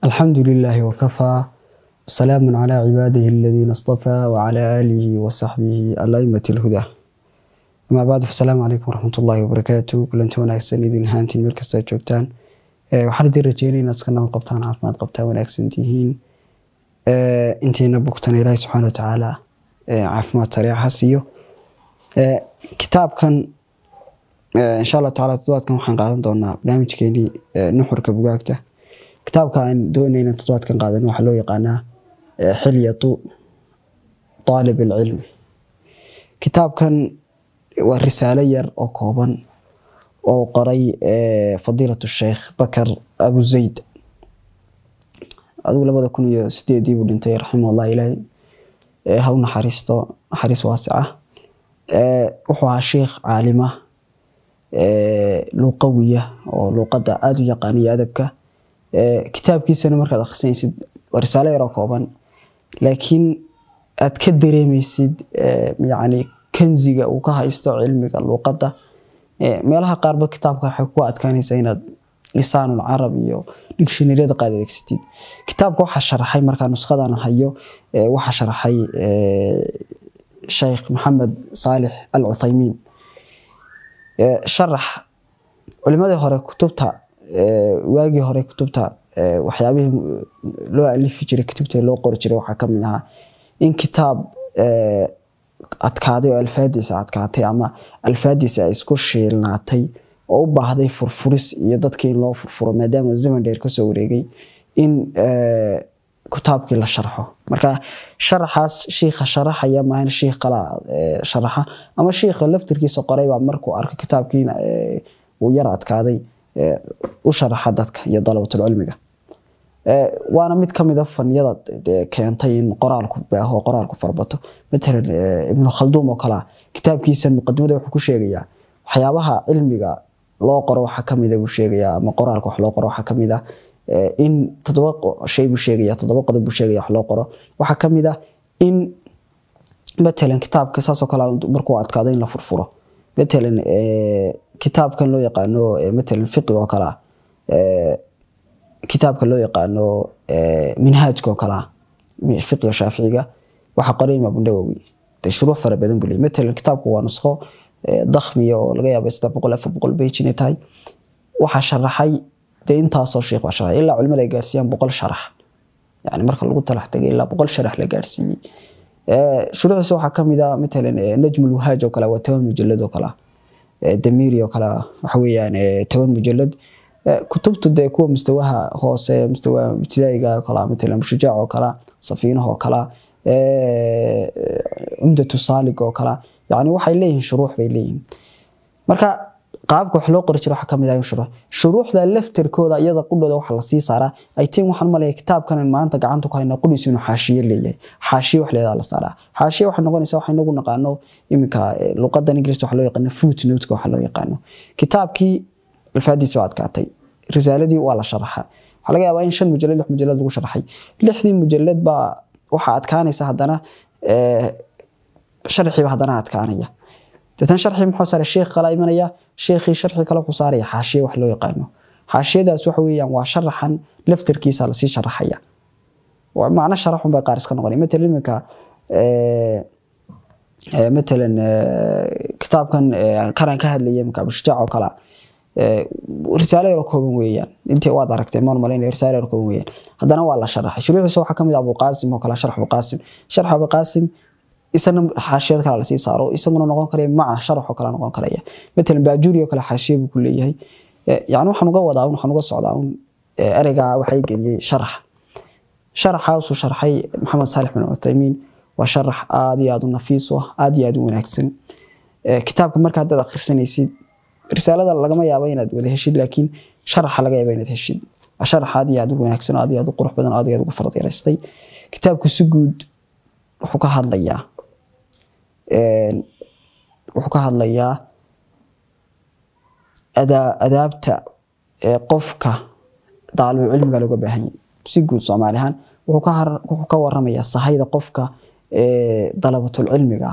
الحمد لله وكفى وسلام على عباده الذين اصطفى وعلى آله وصحبه الأئمة الهدى. أما بعد فالسلام عليكم ورحمة الله وبركاته. كل أنتم وناكسن إذن هانتين مركز جوجتان waxaan idin rajeynaa inaad iska nabad qabtaan, caafimaad qabtaan, wanaagsan tihiin. Intiina bogtan Ilaahay subhanahu wa ta'ala caafimaad sariic ha siiyo. Kitaabkan insha Allah ta'ala toddobaadkan waxaan qaadan doonaa barnaamijkeennii nuxurka bugaagta. Kitaabka aan doonayna toddobaadkan qaadano waxa loo yaqaanaa Hilyatu Talib al-Ilm. Kitaabkan waa risaalo yar oo kooban oo qoray fadiilatu Sheikh Bakar Abu Zayd aduu 2008 buu dhintay raximahullah ilaahay ha u naxariis waasica. wuxuu ahaa sheekh caalima luqawiya oo luqadda aad u yaqaaniyo adabka. kitaabkiisana markaad akhrisanaysid waa risaalo yar oo kooban laakiin aad ka dareemaysid yani kanziga uu ka haysto cilmiga luqadda. meelaha qaar ba kitaabka waxa ku adkaanaysaa inaad lisaanul arab iyo dictionary-da qaad adeegsatid. kitaabka waxa sharaxay markaa nusqadan hayo waxa sharaxay Sheikh Muhammad Salih Al-Uthaymin. sharax culimadii hore kutubta waagi hore kutubta waxyaabihii loo alifi jiray kutubta loo qori jiray waxa kamid ah in kitaab adkaaday oo alfaadiisa adkaatay ama alfaadiisa isku shiilnaatay oo u baahday furfuris iyo dadkii loo furfuro maadaama zaman dheer ka soo wareegay in kitaabkii la sharxo. marka sharaxaas sheekha sharaxaya ma in sheekh kala sharaxa ama sheekha laftirkiisa qoray baa markuu arkay kitaabkiina uu yar adkaaday u sharaxa dadka iyo dalabatul cilmiga. waana mid kamid ah faniyada keentay in qoraalku baaho qoraalku farbato. مثلا ibn khaldun oo kala kitaabkiisa muqaddimada wuxuu ku sheegayaa waxyaabaha cilmiga loo qoro waxa kamid ah uu sheegayaa ama qoraalka wax loo qoro waxa kamid ah in toddoba shay buu sheegayaa toddoba qodob buu sheegayaa wax loo qoro waxa kamid ah in مثلا kitaabka saas oo kala markuu adkaado in la furfuro. مثلا kitaabkan loo yaqaano مثلا fiqh oo kala kitaabka loo yaqaano minhaajka oo kala fiqh shaafiiciga waxa qoray Imam Nawawi tashruux fara badan buu leeyahay. مثلا kitaabku waa nusxo dakhmi oo laga yaabo 400 page inay tahay. waxa sharaxay intaas oo sheekh waa sharaxay ilaa culimada ay gaarsiiyaan 100 sharax yani marka lagu talax tagay ilaa 100 sharax la gaarsiiyay. shuruucdiisa waxa kamid ah مثلا najm al-wahaj oo kala waa 10 mujallad oo kala damiri oo kala waxa weeyaan 10 mujallad. kutubtu de kuwa mustawaha hoose mustawa ibtidaa'iga kala مثلا shujaac oo kala safiinaha oo kala umdatu salig oo kala yani waxay leeyihiin shuruux bay leeyihiin. marka qaabka wax loo qori jiray waxa kamid ah shuruuxda laftirkooda iyada qudhooda waxa la sii saaraa ay tiin waxaan maleeyay kitaabkan maanta gacanta ku hayna qudhiisu inuu xaashiye leeyahay. xaashiye wax leedahay la saaraa. xaashiye waxa noqonaysa waxa inagu naqaano iminka luqadda Ingiriiska waxa loo yaqaan footnote waxa loo yaqaano. kitaabkii alfaadiisa waa adkaatay risaaladii waa la sharaxa waxa laga yaabaa in 5 mujallad 6 mujallad lagu sharaxay 6 mujallad ba waxa adkaanaysa hadana sharxiiba hadana adkaanaya. dadkan sharxi muxuu saaray sheekh kala imanaya sheekhi sharxi kala ku saaray xaashiye wax loo yaqaano. xaashiyadaas waxa weeyaan waa sharaxan laftirkiisa la sii sharaxaya waa macna sharaxun ba qaar iska noqonay. مثلا kitaabkan karan ka hadlayay imka shujaac oo kala risaalo yar oo kooban weeyaan intii waad aragtay maalmayn risaalo yar oo kooban weeyaan hadana waa la sharaxay. shuruucdiisa waxa kamid ah Abu Qasim oo kala sharx Abu Qasim sharx Abu Qasim isna xaashiyada kala la sii saaro isaguna noqon karay macna sharx oo kala noqon karaya. مثلا baajuri oo kala xaashiye buu ku leeyahay yani waxaan uga wadaa waxaan uga socdaa ereyga waxay geliyay sharaxaas uu sharxay Muhammad Salih bin Uthaymin waa sharax aad iyo aad u nafiis ah aad iyo aad u wanaagsan. kitaabka marka aad akhrisanaysid risaalada lagama yaabo inaad wada heshid laakiin sharaxa laga yaabo inaad heshid. sharax aad iyo aad u wanaagsan aad iyo aad u qurux badan aad iyo aad ugu fardiyeystay. kitaabku si guud wuxuu ka hadlayaa adaabta qofka daalib cilmiga looga baahan yahay si guud Soomaalihan wuxuu ka waramayaa sahayda qofka dalabatul cilmiga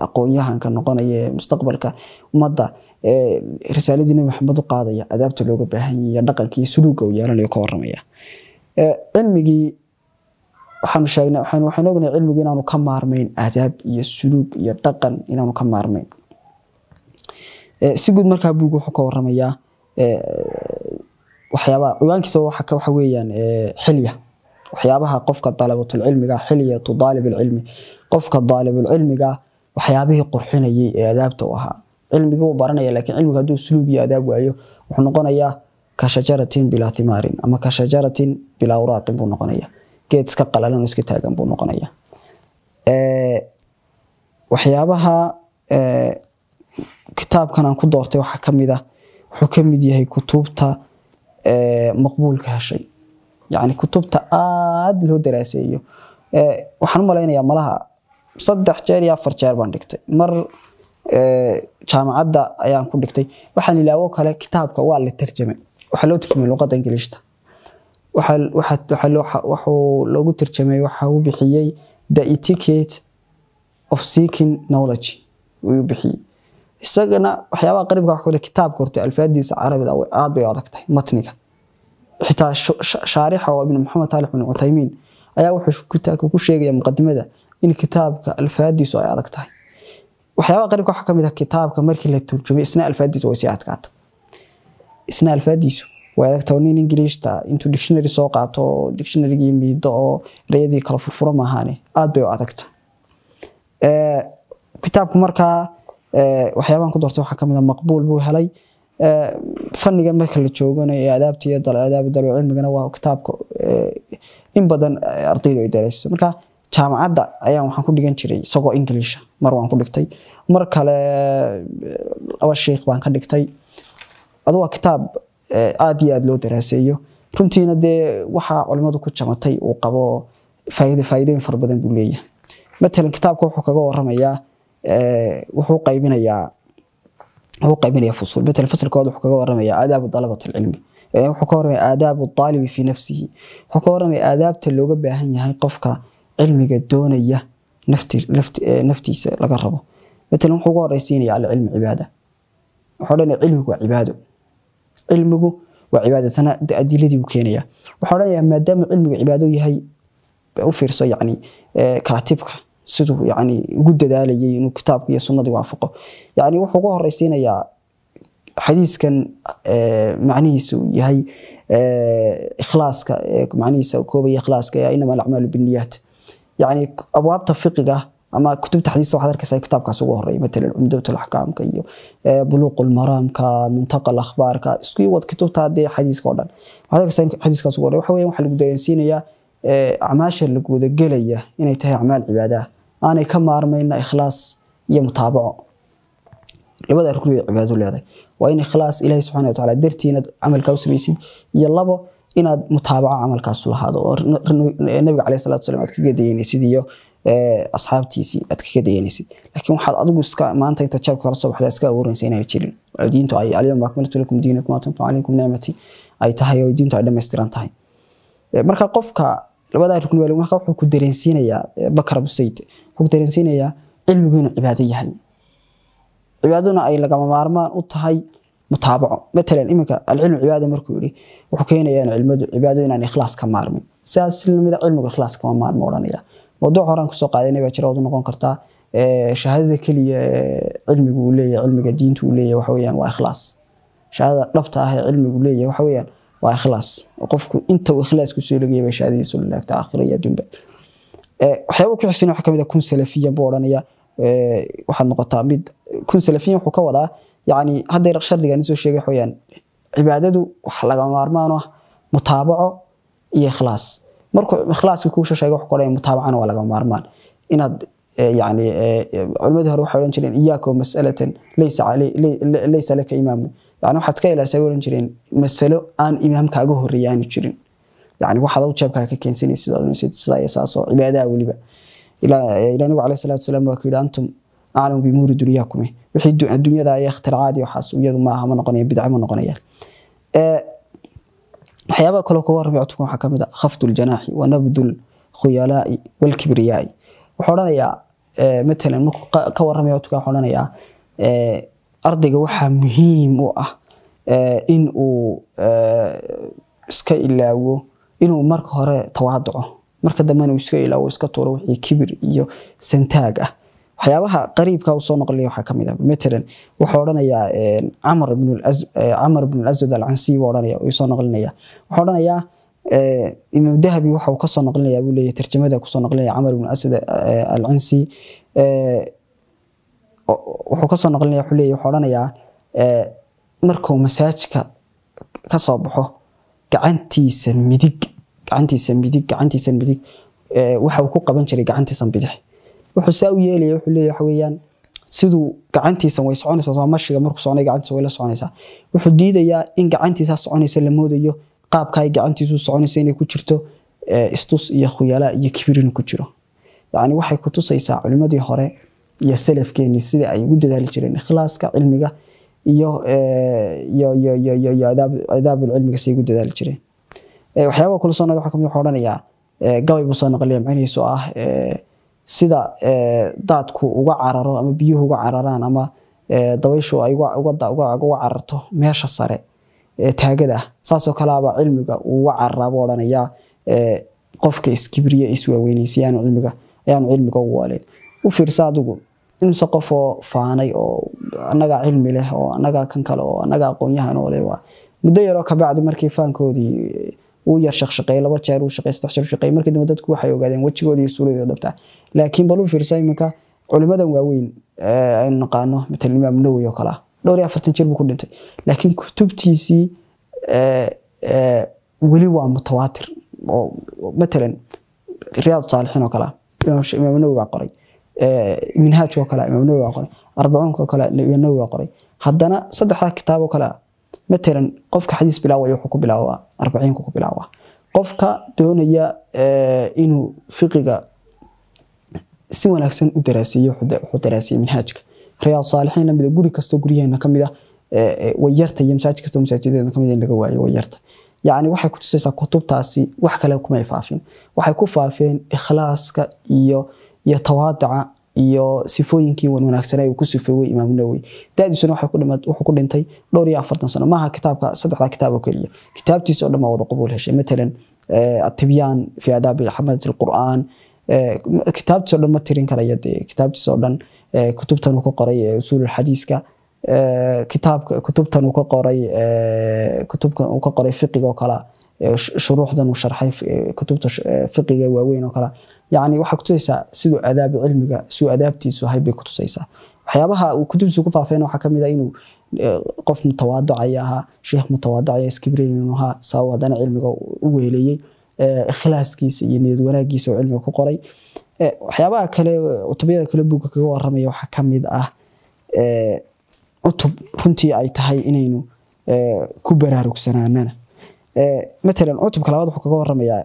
aqoon-yahanka noqonaya mustaqbalka ummadda risaaladii Nabi Maxamed u qaadaya adaabta looga baahan yahay dhaqankii suluuga uu yeelanayo ka waramaya cilmigii waxaan sheegnay waxaan ognahay cilmigu inaanu ka maarmayn adaab iyo suluug iyo dhaqan inaanu ka maarmayn si guud markaa buugu wuxuu ka waramaya waxyaabaha ciwaankiisa waxa weeyaan xilya waxyaabaha qofka dalabatul cilmiga xiliyatu dalibul cilmi qofka dalibul cilmiga waxyaabihii qurxinayay ee adaabta u ahaa cilmigu uu baranaya laakiin cilmigu haduu suluug iyo adaab waayo wuxuu noqonayaa ka shajaratin bila thimaarin ama ka shajaratin bila awraaqin buu noqonayaa geed iska qalalan iska taagan buu noqonayaa waxyaabaha kitaabkan aan ku doortay waxa kamid ah wuxuu kamid yahay kutubta maqbuulka heshay يعني كتبت aad loo daraaseeyo waxaan maleynayaa malaha 3 jeer iyo 4 jeer baan dhigtay mar jaamacadda ayaan ku dhigtay waxaan ilaawo kale kitaabka waa la tarjumay waxa loo tarjumay luqadda Ingiriiska waxa loogu tarjumay waxa uu bixiyay The Etiquette of Seeking Knowledge uu bixiyay isagana waxyaabaha qariibka waxa kitaabka horta alfaadiisa carabiga aad bay adagtay matniga حتى شارحه ابن محمد صالح بن عثيمين ayaa wuxuu kitaabka ku sheegay muqaddimada in kitaabka alfaadiisu ay adag tahay waxyaabo qariibka waxa kamid ah kitaabka markii la turjumay isna alfaadiisu way si adkaat isna alfaadiisu way adag tahay in Ingiriista intuu dictionary soo qaato dictionary-gi miido oo reeyadii kala furfuro ma ahaane aad bay u adagta kitaabku marka waxyaabahan ku doortay waxa kamid ah maqbuul buu helay fanniga marka la joogana ee adaabta iyo adaabta cilmigana waa kitaabka in badan ardaydu ay darayso marka jaamacadda ayaan waxaan ku dhigan jiray isagoo English mar waan ku dhigtay mar kale laba sheekh baan ka dhigtay adoo kitaab aad iyo aad loo daraaseeyo runtiina de waxa culimadu ku jamatay uu qabo faa'iidooyin far badan buu leeyahay مثلا كتابك wuxuu kaga waramayaa wuxuu qaybinayaa fusul مثلا fasalkooda wuxuu kaga waramayaa aadaab dalabatul cilmi wuxuu ka waramayaa aadaab talib fi nafsihi wuxuu ka waramayaa aadaabta looga baahan yahay qofka cilmiga doonaya naftiisa laga rabo مثلا wuxuu uga horeysiinayaa cilmi cibaada wuxuu dhanay cilmigu waa cibaadadana adiladii uu keenaya wuxuu dhanayaa maadaama cilmigu cibaado yahay u fiirso yani kaatibka sidoo yani ugu dadaalayay inuu kitaabka iyo sunnada waafaqo yani wuxuu uga horeysiinayaa xadiiskan macnihiisu yahay ikhlaaska macnihiisa koobay ikhlaaska inama al-a'malu bin-niyat yani abwaabta fiqiga ama kutubta xadiis waxa arkaysaa kitaabkaas ugu horeeyay مثلا umdatul ahkaamka iyo buluqul maramka muntaqal akhbaarka isku wad kutubta hadii xadiiska oo dhan waxa arkaysaa xadiiskaas ugu horeeyay waxa weeyaan waxa lagu dareensiinayaa acmaasha lagu wada galaya inay tahay acmaal cibaada aanay ka maarmayna ikhlaas iyo mutaabaco labada rukun ee cibaado leedahay waa in ikhlaas ilaahay subhanahu wa ta'ala dartiina amalka u sameeysid iyo labo inaad mutaabaco amalkaas lahaado oo nabiga kaleey salaatu salaam aad kaga dayanaysid iyo asxaabtiisi aad kaga dayanaysid laakiin waxaad adigu iska maanta inta jabka kala soo baxday iska abuurinaysaa inay jirin diintu ay aliyam akmaltu lakum diinakum wa atamtu alaykum ni'mati ay tahay oo diintu ay dhameystiran tahay marka qofka labada rukun wali waxa uu ku dareensiinayaa Bakar Abu Sayd wuxuu dareensiinayaa cilmigu inuu cibaado yahay cibaaduna ay laga maarmaan u tahay mutaabaco مثلا imika al-ilm cibaada markuu yiri wuxuu keenayaa cilmadu cibaado inaan ikhlaas ka maarmin sidaas lamida cilmiga ikhlaas ka maarmo oranaya wado horan ku soo qaadanay baa jirado noqon karta shahaadada kaliya cilmigu uu leeyahay cilmiga diintu uu leeyahay waxa weeyaan waa ikhlaas shahaadada dhabta ah ee cilmigu leeyahay waxa weeyaan waa ikhlaas qofku inta uu ikhlaas ku soo leeyahay shahaadadiisu lillaah ta'akhiriya dunba waxyaabo ku xisina waxa kamid ah kun salafiyan buu oranaya waxa noqotaa mid kun salafiyan wuxuu ka wadaa yani haday shardigan soo sheegay waxayaan cibaadadu wax laga maarmaan ah mutaabaco iyo ikhlaas markuu ikhlaasku ku sheegay wax qoray mutaabacana waa laga maarmaan inaad yani culimadu hore waxay oran jireen iyaaka mas'alatan laysa laka imaam yani waxaad ka ilaalsay oran jireen mas'alo aan imaamkaaga horeeyaan jirin yani waxaad u jeebka ka keensanaysid sida asaas oo cibaadada waliba ila nabiga kaleey salaatu salaam waa kii antum a'lamu bi umuri dunyakum wixii dunyada ay ikhtiraacadi waxaas iyadu ma aha ma noqonaya bidca ma noqonaya waxyaabo kale oo warbiictu waxa kamid ah khafdul janaahi wa nabdul khuyalaa'i wal kibriyaa'i wuxuu oranayaa مثلا ka waramay oo ka xoranaya ardayga waxa muhiim u ah in uu iska ilaawo inuu marka hore tawaaduco marka dambana uu iska ilaawo iska tuuro wixii kibir iyo santaag ah waxyaabaha qariibka uu soo noqlay waxa kamid ah مثلا wuxuu oranayaa Amr ibn al-Aswad al-Ansi wuxuu oranayaa uu soo noqlinaya wuxuu oranayaa Imam Dahabi wuxuu ka soo noqlinayaa buu leeyahay tarjumada ku soo noqlinaya Amr ibn al-Aswad al-Ansi wuxuu ka soo noqlinaya wuxuu leeyahay wuxuu oranayaa markuu masaajidka ka soo baxo gacantiisa midig waxa uu ku qaban jiray gacantiisa bidix wuxuu saa u yeelay wuxuu leeyahay waxa weeyaan sidoo gacantiisa way soconaysaa soo mashiga markuu soconay gacantiisa way la soconaysaa wuxuu diidayaa in gacantiisa soconaysa la moodayo qaabka ay gacantiisu soconaysa inay ku jirto istus iyo khuyala iyo kibir ku jiro yaani waxay ku tusaysaa culimadii hore iyo salafkeeni sida ay ugu dadaali jireen ikhlaaska cilmiga iyo adab cilmiga sida ugu dadaali jireen waxyaabo kala soo waxa kamid xoranayaa gabay buu soo naqliyay macnihiisu ah sida daadku uga cararo ama biyuhu uga cararaan ama dabayshu ay uga cararto meesha sare taagada saasoo kala aba cilmiga uga carabo oranaya qofka iskibriye iswaaweynaysiyan cilmiga u waaleen u fiirsaadugu in saqofo faanay oo anaga cilmi leh oo anaga kan kale oo anaga aqoonyahan oo leeyahay muddo yar oo ka bacdi markii faankoodii uu yar shaqay laba jeer uu shaqay saddex shaqay markii dadku waxay ogaadeen wajigoodii suuladooda dhabta laakiin balu fiirsay iminka culimadan waaweyn ay naqaano midna Imam Nawawi oo kala dhowr iyo 40 jir buu ku dhintay laakiin kutubtiisii wali waa mutawaatir oo مثلا رياض صالحين oo kala Imam Nawawi baa qoray منهاج oo kala Imam Nawawi baa qoray 40 oo kala Imam Nawawi baa qoray haddana saddexda kitaab oo kala مثلا qofka xadiis bilaaway wuxuu ku bilaawaa 40 ku bilaawaa qofka doonaya inuu fiqiga si wanaagsan u daraasiyo wuxuu daraasiyo manhajka riyaad saalihiin lamida guri kasto guriyeena kamida way yartay masaajid kasto masaajideena kamida laga waayo way yartay yaani waxay ku tusaysaa kutubtaasi wax kale kuma faafin waxay ku faafeen ikhlaaska iyo tawaaduca iyo sifooyinkii wanaagsan ay ku sifeeyay Imam Nawawi daadisuna wuxuu ku dhintay dhowr iyo 40 sano maaha kitaabka saddexda kitaab oo kaliya kitaabtiisa oo dhammaan wada qabuul heshay مثلا التبيان في آداب حملة القرآن كتابته oo dhan ma tirin karaya kitaabtiisa oo dhan kutubtan uu ka qoray usul xadiiska kutubtan uu ka qoray fiqiga oo kala shuruuxdan uu sharxay kutubta fiqiga waaweyn oo kala yaani waxa ku tusaysaa sidoo adab cilmiga soo adabtiisu hayb ku tusaysaa waxyaabaha uu kutubtiisa ku faafeen waxa kamid ah inuu qof mutawaadicayaha sheekh mutawaadic iskibreenuha saawadana cilmiga u weeleeyay ikhlaaskiisa iyo niyad wanaagiisa oo cilmiga ku qoray waxyaabaha kale cutubada kale buuga kaga waramay waxa kamid ah cutub runtii ay tahay inaynu ku baraarugsanaanana مثلا cutub kala wuxuu kaga waramayaa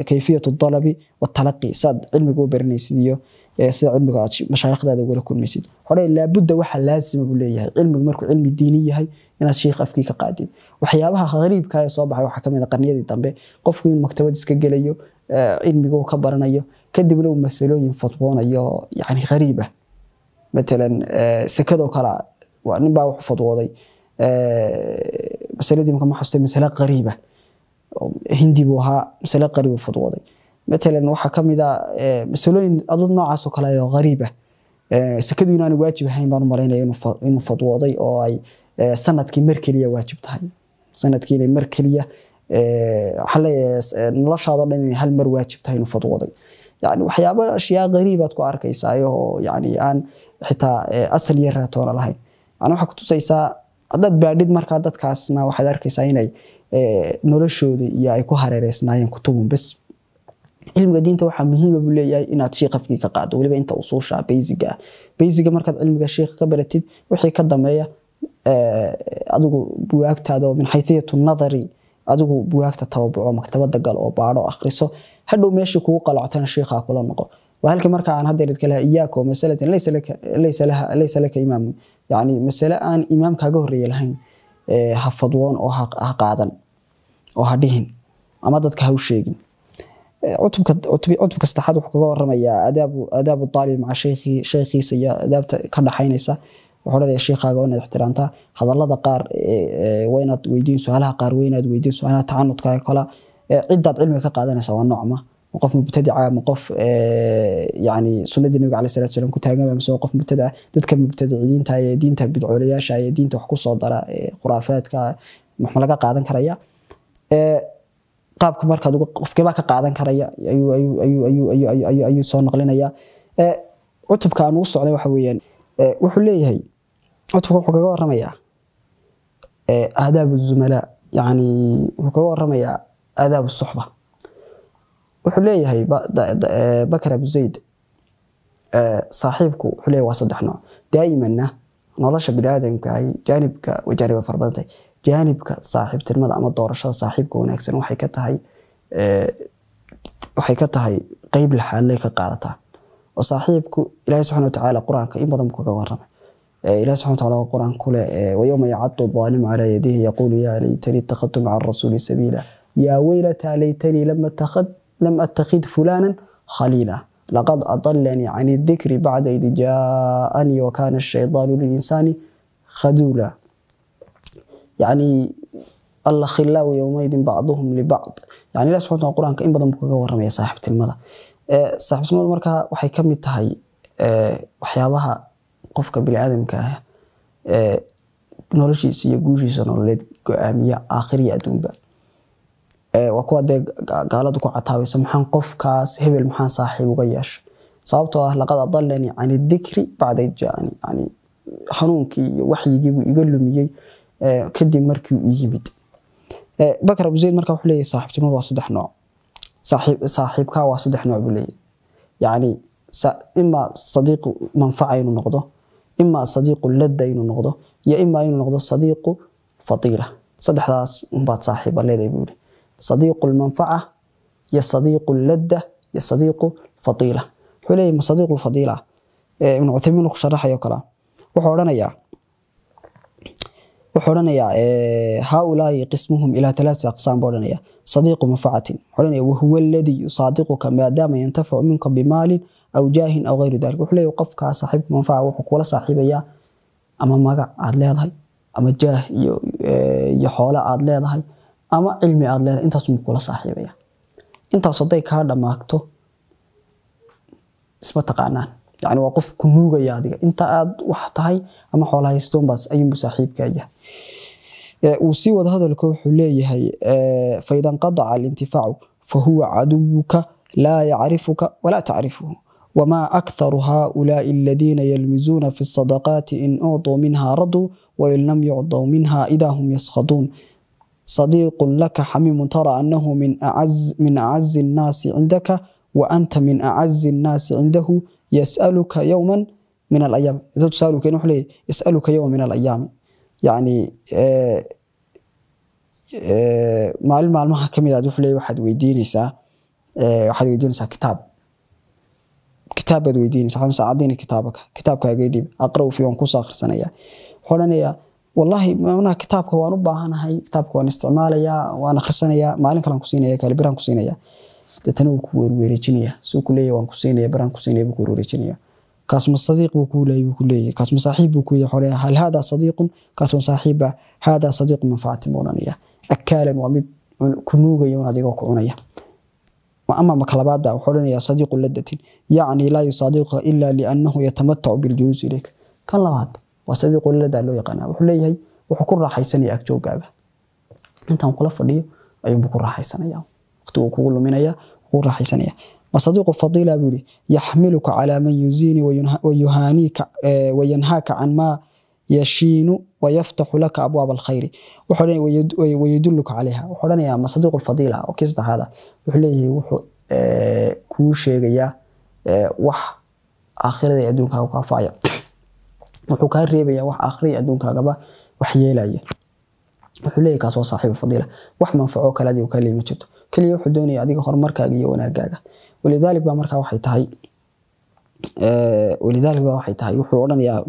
kayfiyatu dalabi wa talaqi sad cilmiga u baranaysiyo sida cilmiga mashaayikhdada ugu kulmaysid hore la budda waxa laazim u leeyahay cilmigu markuu cilmi diini yahay inaad sheekh afkii ka qaadid waxyaabaha qariibka ah soo baxay waxa kamid ah qarniyadii dambe qofku in maktabad iska galayo cilmiga uu ka baranayo kadibna uu mas'uuliyad fatwoonayo yaani qariib ah مثلا sakado kala waa nin baa wax fatwooday مسألة ما حصلت مسألة قريبة هندي بوها مسألة قريبة فضوضي مثلا waxa kamida mas'uuliyad adoo noocaas oo kale غريبة sakadu inaan waajib ahayn baan mareynaa inuu fadwooday oo ay sanadkii markaliya waajib tahay sanadkii markaliya xalay noloshaada dhan in hal mar waajib tahay inuu fadwooday yaani waxyaabo ashiya qariibad ku arkaysaa oo yaani aan xitaa asal yaratoona lahayn ana waxa ku tusaysaa dad baadhid marka dadkaasna waxaad arkaysaa inay noloshooda iyo ay ku hareereysnaayeen kutubun bas cilmiga diinta waxa muhiim ah leeyahay inaad sheekh afkii ka qaado waliba inta usuusha basiga markaad cilmiga sheekh ka baratid wixii ka dameeya adigu buwaagtaada min haythiyatu nadari adigu buwaagta tawabuco maktabada gal oo baaro akhriso hadhow meeshii kugu qalactana sheekha kula noqo وهلك مركا عن هذا الكلام إياك ومسألة ليس لك إمام يعني مسألة أن إمام كجهري لهين حفظون أو هقعدن أو هديهن أما ضد كهوشيجن cutubka saddexaad wuxuu kaga waramayaa aadaabu طaalib maca sheekhiisa iyo adaabta ka dhaxaynaysa wuxuu odhanayaa sheekhaaga waa inaad ixtiraamtaa hadallada qaar waa inaad weydiin su'aalaha qaar waa inaad weydiin su'aalaha tacanudka kala cidaad cilmi ka qaadanaysa waa noocma qof mubtadica ama qof yani sunnadii nabiga calayhi salaatu wasalaam ku taagan ama qof mubtadica dadka mubtadiciinta ee diinta bidcoolayaasha ee diinta wax ku soo dara khuraafaadka maxaa laga qaadan karaya qaabka markaad qofkiiba ka qaadan karaya ayuu soo naqlinaya cutubka aan u socday waxa weeyaan wuxuu leeyahay cutubka wuxuu kaga waramayaa aadaab az-zumala yani wuxuu kaga waramayaa aadaab as-suhba wuxuu leeyahay Bakr Abu Zayd saaxiibku wuxuu leeyahay waa saddex nooc daaimana nolosha bini'aadamka ay jaanibka wajaariba farbadantay jaanibka saaxiibtinimada ama doorashada saaxiibka wanaagsan waxay ka tahay qayb laxaalay ka qaadataa oo saaxiibku Ilaahay subhanahu wa ta'ala quraanka in badan kaga waramay Ilaahay subhanahu wa ta'ala quraanku le wa yawma ya'addu adh-dhalimu 'ala yadihi yaqulu ya laytani ittakhadtu ma'a ar-rasuli sabila ya waylata laytani lam attakhid fulanan khalila laqad adallani 'ani adh-dhikri ba'da idh ja'ani wa kana ash-shaytanu lil-insani khadula يعني الخلاء يومئذ بعضهم لبعض يعني الله سبحانه وتعالى القرآن كإن بدن بكوجا ورمي صاحبة المدى صاحبة المدى مركها وحي كم يتهي وحيابها قفك بالعالم كاه نولشي سيجوجي سنولد قامية آخرية دونبا وكوا ده قالوا دكوا عتاوي سمحان قفكاس هبل محان صاحب وغياش صابته لقد أضلني عن الذكر بعد جاءني يعني حنونكي وحي يقول له ميجي kadib markii uu yimid Bakr Abu Zayd markaa wuxuu leeyahay saaxiibtinimadu waa saddex nooc saaxiibka waa saddex nooc buu leeyahay yani imma sadiiq manfa'a inuu noqdo imma sadiiq ladda inuu noqdo iyo imma inuu noqdo sadiiq fadila saddexdaas baad saaxiib leedahay buu leeyahay sadiiq manfa'a ya sadiiq ladda ya sadiiq fadila wuxuu leeyahay sadiiq fadila ibn Uthaymin ku sharaxayo kala wuxuu oranayaa وحرنيا هؤلاء قسمهم إلى ثلاثة أقسام بورنيا صديق منفعة حرنيا وهو الذي يصادقك ما دام ينتفع منك بمال أو جاه أو غير ذلك وحلا يوقفك صاحب منفعة وحكولا صاحبية أما مقع عدلها أما جاه يحولا عدلها أما علمي عدلها أنت سمكولا صاحبية أنت صديق هذا ماكتو اسمه تقعنان يعني وقف كنوغا يادي أنت وحتهاي أما حولها يستون بس أي مصاحب كاية وسيوة هذا الكوح ليه فإذا انقطع الانتفاع فهو عدوك لا يعرفك ولا تعرفه وما أكثر هؤلاء الذين يلمزون في الصدقات إن أعطوا منها رضوا وإن لم يعطوا منها إذا هم يسخطون صديق لك حميم ترى أنه من أعز الناس عندك وأنت من أعز الناس عنده يسألك يوما من الأيام إذا تسألك نحلي يسألك يوم من الأيام يعني معلومة كمية دحلي واحد ويدينيسا كتاب ويدينيسا خمسة عديني كتابك يجيب أقرأ في ونكوس آخر سنة حولنا والله ما أنا كتابك ونبه أنا هاي كتابك ونستعماليا وأنا خرسنايا مالين كلام كوسينيا كالبران كوسينيا تتنوك ويريجينيا سوكلية وانكوسينيا بران كوسينيا بكور ويريجينيا كاسم الصديق بكولي كاسم صاحب بكولي حولها هل هذا صديق كاسم صاحب هذا صديق منفعة مولانية أكالا ومد كنوغا يونا ديغو كعونية وأما مكلبات دا وحولنا صديق لدة يعني لا يصادقها إلا لأنه يتمتع بالجلوس إليك كان لبات وصديق لدة لو يقنا وحوليه وحكور راح يسني أكجو قابه انت انقلب فليه أيوم بكور راح يسني وقتو كل منيا وكور راح يسني وصديق الفضيلة بولي يحملك على من يزيني ويهانيك وينهاك عن ما يشين ويفتح لك أبواب الخير ويدلك عليها وحولنا يا صديق الفضيلة وكيسد هذا وحوليه كو شيغيا وح آخر أدونك وكافايا وحو كاريبيا وح آخر أدونك قبا وحييلايا وحوليه كاسو صاحب الفضيلة وح منفعوك الذي وكلمة جدو كلي وحدوني أديك خرمركا وناقاقا ولذلك بقى مركا waxay tahay wuxuu oranayaa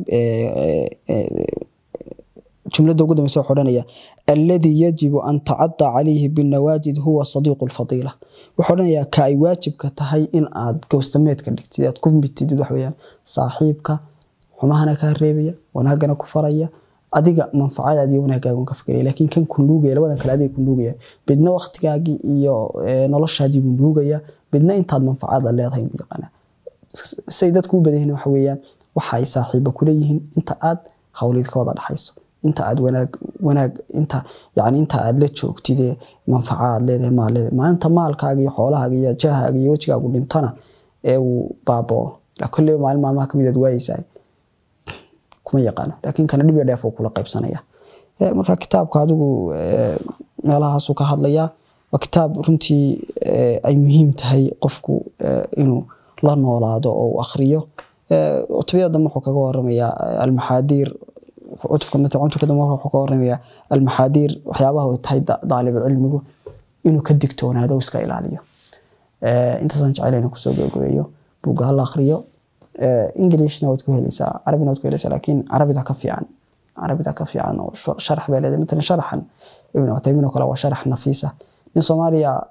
جملة قدام يسوي حرانية الذي يجب أن تعض عليه بالنواجذ هو صديق الفضيلة وحرانية كأي واجب كتهي إن عاد كوستميت كدكتيات كم بتدي وحويان صاحبك حماهنا كهربية ونهجنا كفرية أديك منفعة أدي ونهجنا كفكرية لكن كان كلوجيا لو أنا كلا أدي كلوجيا بدنا وقت جاجي يا نلاش هذه كلوجيا بدنا أنت منفعة اللي هذين بيقنا السيدات كون بدهن وحويان وحي صاحبك كليهن أنت عاد حاولت كذا الحيص أنت عاد وناج أنت يعني أنت عاد لتشوك تدي منفعة لده ما أنت مالك هاجي حولها هاجي جاه هاجي وجهك أقول أنتنا أو بابا لكل ما ما كم يدوي ساي كم يقانا لكن كان اللي بيرد فوق كل قيب سنية مرة كتاب كادو مالها سوق هذليا وكتاب رنتي أي مهم تهي قفكو إنه لا نولاده أو أخريه وطبيعة دم حكوا ورمية المحاذير عتبكم مثل عتبك دم حكوا ورمية المحاذير وحيابها وتهي ضالب العلم إنه كدكتون هذا وسكايل عليه أنت صنع علينا كسوق جويه بوجه الله أخريه إنجليش نوتكوه لسا عربي نوتكوه لسا لكن عربي ده كفي عن وشرح بلده مثلا شرحا ابن عثيمين وكلا وشرح نفيسة من صوماليا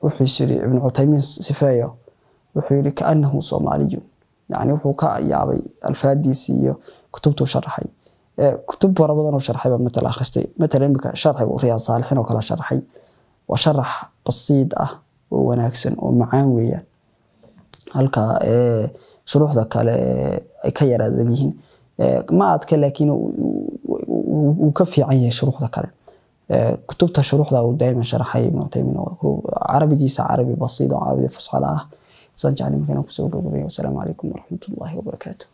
وحيسري ابن عثيمين صفايه وحيري كأنه صومالي يعني وحكا يابي الفاديسي كتبته شرحي كتب رمضان وشرحي مثل آخرستي مثلا شرحي ورياض صالحين وكلا شرحي وشرح بسيط وناكسن ومعانوية halka shuruuxda kale ay ka yaraadeen yihiin ma adka laakiin uu ka fiican yahay shuruuxda kale kutubta shuruuxda uu daaima sharaxay ibn Uthaymeen oo carabidiisa carabi basiid oo carabi fusxada ah san jacayl markaan ku soo gabagabeeyo. Assalaamu calaykum waraxmatullaahi wabarakaatuh.